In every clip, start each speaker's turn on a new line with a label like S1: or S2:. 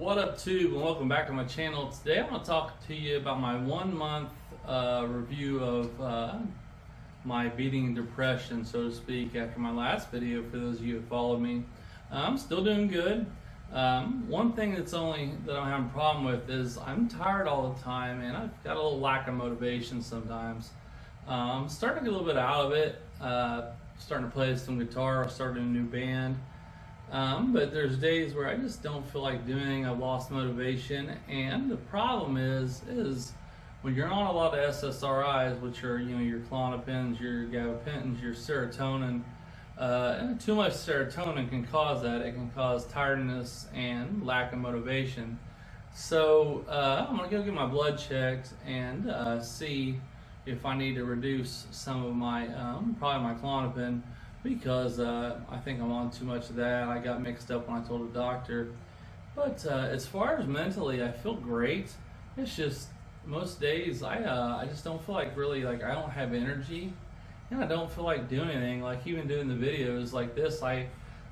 S1: What up, tube, and welcome back to my channel. Today I'm going to talk to you about my 1 month review of my beating depression, so to speak, after my last video. For those of you who followed me, I'm still doing good. One thing that I'm having a problem with is I'm tired all the time, and I've got a little lack of motivation sometimes. I'm starting to get a little bit out of it, starting to play some guitar, starting a new band. But there's days where I just don't feel like doing anything. I've lost motivation, and the problem is when you're on a lot of SSRIs, which are your Klonopins, your gabapentins, your serotonin. And too much serotonin can cause that. It can cause tiredness and lack of motivation. So I'm gonna go get my blood checked and see if I need to reduce some of my probably my Klonopin, because I think I'm on too much of that. I got mixed up when I told the doctor. But as far as mentally, I feel great. It's just most days I just don't feel like I don't have energy, and I don't feel like doing anything. Like even doing the videos like this, I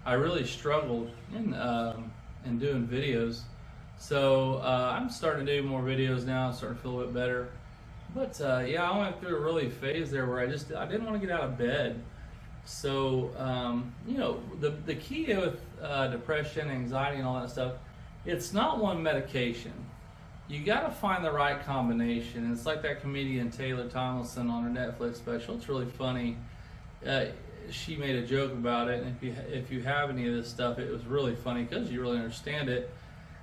S1: really struggled in doing videos. So I'm starting to do more videos now. I'm starting to feel a bit better. But yeah, I went through a really phase there where I didn't want to get out of bed. So, the key with depression, anxiety, and all that stuff, it's not one medication. You got to find the right combination. It's like that comedian Taylor Tomlinson on her Netflix special. It's really funny. She made a joke about it, and if you have any of this stuff, it was really funny because you really understand it.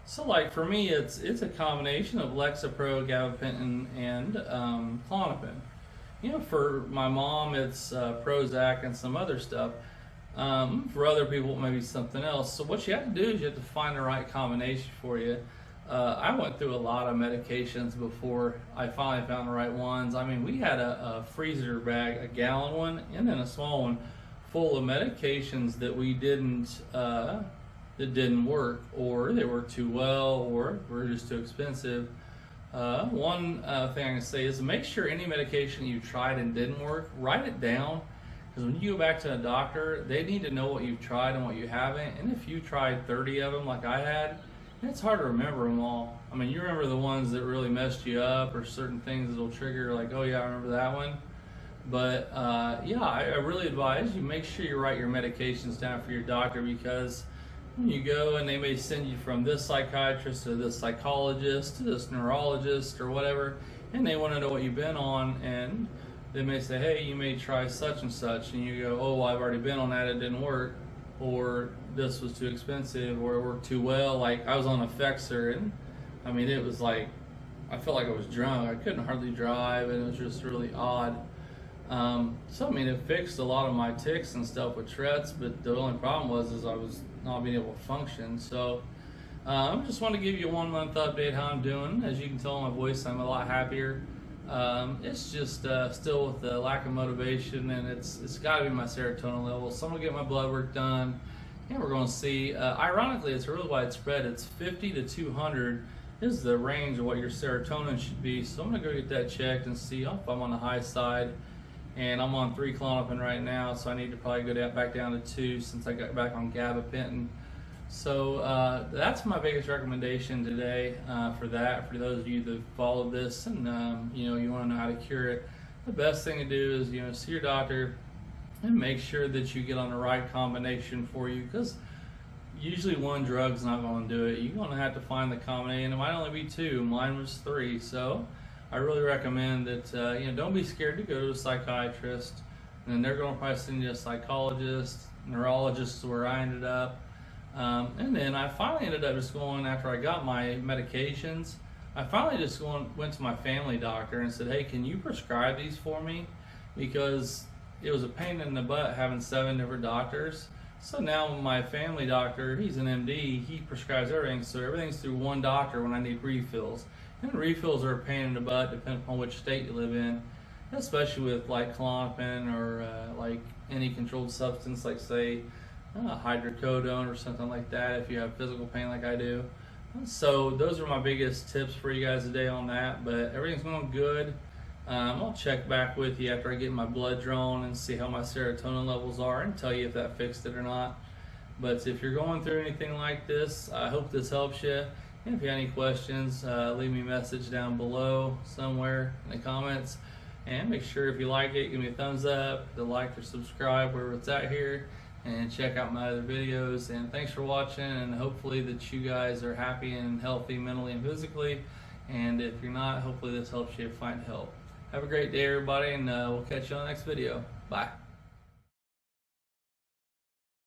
S1: So, like for me, it's a combination of Lexapro, gabapentin, and Klonopin. For my mom, it's Prozac and some other stuff. For other people, maybe something else. So what you have to do is you have to find the right combination for you. I went through a lot of medications before I finally found the right ones. I mean, we had a freezer bag, a gallon one, and then a small one full of medications that didn't work, or they worked too well, or were just too expensive. One thing I can say is make sure any medication you tried and didn't work, write it down, because when you go back to a doctor, they need to know what you've tried and what you haven't. And if you tried 30 of them like I had, it's hard to remember them all. I mean, you remember the ones that really messed you up, or certain things that'll trigger, like, oh yeah, I remember that one. But yeah, I really advise you make sure you write your medications down for your doctor, because when you go and they may send you from this psychiatrist to this psychologist to this neurologist or whatever, and they want to know what you've been on, and they may say, hey, you may try such and such, and you go, oh, well, I've already been on that, it didn't work, or this was too expensive, or it worked too well. Like I was on Effexor, and I mean, it was like I felt like I was drunk. I couldn't hardly drive, and it was just really odd. So I mean, it fixed a lot of my tics and stuff with Tourette's, but the only problem was I was not being able to function. So I just want to give you a 1 month update how I'm doing. As you can tell in my voice, I'm a lot happier. It's just still with the lack of motivation, and it's got to be my serotonin level. So I'm gonna get my blood work done, and we're going to see. Ironically, it's really widespread. It's 50 to 200 is the range of what your serotonin should be. So I'm gonna go get that checked and see if I'm on the high side. And I'm on 3 Klonopin right now, so I need to probably go back down to 2 since I got back on gabapentin. So that's my biggest recommendation today for those of you that followed this and you want to know how to cure it. The best thing to do is see your doctor and make sure that you get on the right combination for you, because usually one drug's not going to do it. You're going to have to find the combination. It might only be 2. Mine was 3. So I really recommend that don't be scared to go to a psychiatrist, and then they're going to probably send you a psychologist, neurologist is where I ended up. And then I finally ended up just going, after I got my medications, I finally just went to my family doctor and said, hey, can you prescribe these for me? Because it was a pain in the butt having 7 different doctors. So now my family doctor, he's an MD, he prescribes everything, so everything's through one doctor when I need refills. And refills are a pain in the butt depending upon which state you live in, especially with like Klonopin or like any controlled substance, like say hydrocodone or something like that, if you have physical pain like I do. So those are my biggest tips for you guys today on that, but everything's going good. I'll check back with you after I get my blood drawn and see how my serotonin levels are and tell you if that fixed it or not. But if you're going through anything like this, I hope this helps you. And if you have any questions, leave me a message down below somewhere in the comments. And make sure if you like it, give me a thumbs up, the like or subscribe wherever it's at here, and check out my other videos. And thanks for watching, and hopefully that you guys are happy and healthy mentally and physically. And if you're not, hopefully this helps you find help. Have a great day, everybody, and we'll catch you on the next video. Bye.